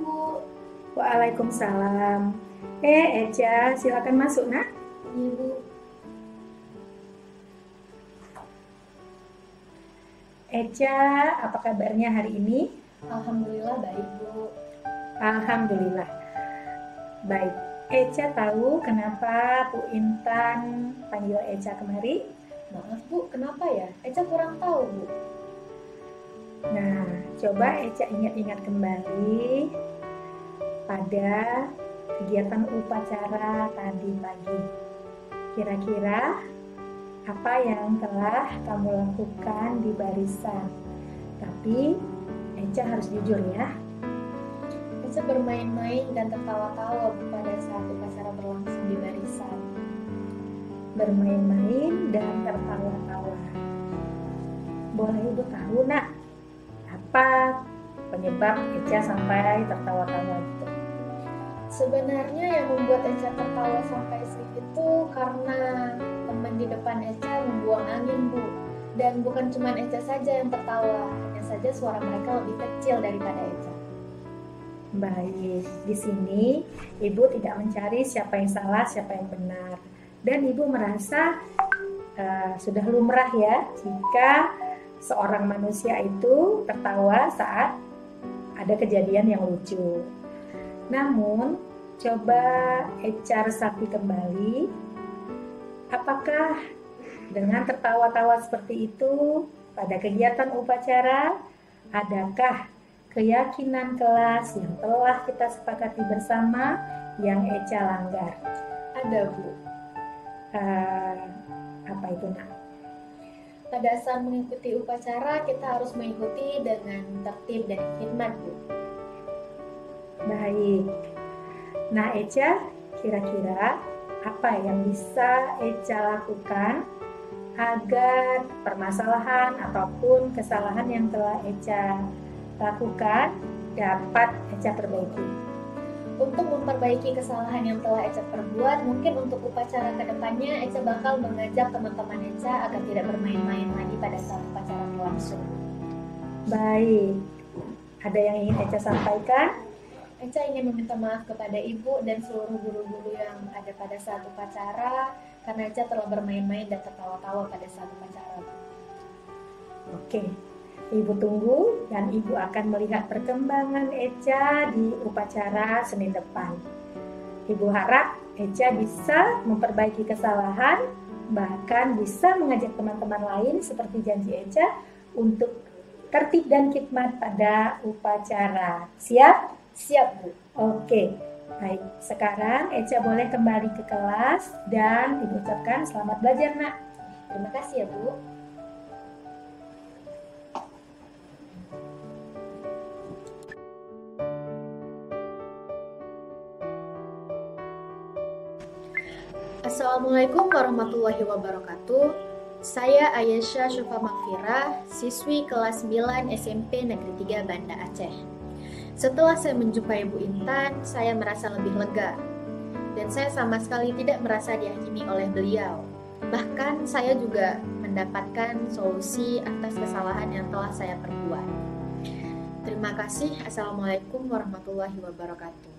Bu. Waalaikumsalam. Eca, silakan masuk, Nak. Iya, Bu. Eca, apa kabarnya hari ini? Alhamdulillah baik, Bu. Alhamdulillah. Baik. Eca tahu kenapa Bu Intan panggil Eca kemari? Maaf, Bu, kenapa ya? Eca kurang tahu, Bu. Nah, coba Eca ingat-ingat kembali pada kegiatan upacara tadi pagi. Kira-kira apa yang telah kamu lakukan di barisan? Tapi Eca harus jujur ya. Eca bermain-main dan tertawa-tawa pada saat upacara berlangsung di barisan. Bermain-main dan tertawa-tawa. Boleh Ibu tahu, Nak, apa penyebab Eca sampai tertawa-tawa gitu? Sebenarnya yang membuat Eca tertawa sampai segitu karena teman di depan Eca membuang angin, Bu. Dan bukan cuma Eca saja yang tertawa, hanya saja suara mereka lebih kecil daripada Eca. Baik, di sini Ibu tidak mencari siapa yang salah, siapa yang benar. Dan Ibu merasa sudah lumrah ya jika seorang manusia itu tertawa saat ada kejadian yang lucu. Namun, coba Eca resapi kembali, apakah dengan tertawa-tawa seperti itu pada kegiatan upacara, adakah keyakinan kelas yang telah kita sepakati bersama yang Eca langgar? Ada, Bu. Apa itu, Nak? Pada saat mengikuti upacara, kita harus mengikuti dengan tertib dan khidmat, Bu. Baik. Nah, Eca, kira-kira apa yang bisa Eca lakukan agar permasalahan ataupun kesalahan yang telah Eca lakukan dapat Eca perbaiki? Untuk memperbaiki kesalahan yang telah Eca perbuat, mungkin untuk upacara kedepannya Eca bakal mengajak teman-teman Eca agar tidak bermain-main lagi pada saat upacara berlangsung. Baik. Ada yang ingin Eca sampaikan? Eca ingin meminta maaf kepada Ibu dan seluruh guru-guru yang ada pada saat upacara karena Eca telah bermain-main dan tertawa-tawa pada saat upacara. Oke, Ibu tunggu dan Ibu akan melihat perkembangan Eca di upacara Senin depan. Ibu harap Eca bisa memperbaiki kesalahan, bahkan bisa mengajak teman-teman lain seperti janji Eca untuk tertib dan khidmat pada upacara. Siap? Siap, Bu. Oke, baik. Sekarang Eca boleh kembali ke kelas dan Ibu ucapkan selamat belajar, Nak. Terima kasih ya, Bu. Assalamualaikum warahmatullahi wabarakatuh. Saya Ayesha Syufa Makfirah, siswi kelas 9 SMP Negeri 3 Banda Aceh. Setelah saya menjumpai Bu Intan, saya merasa lebih lega. Dan saya sama sekali tidak merasa dihakimi oleh beliau. Bahkan saya juga mendapatkan solusi atas kesalahan yang telah saya perbuat. Terima kasih. Assalamualaikum warahmatullahi wabarakatuh.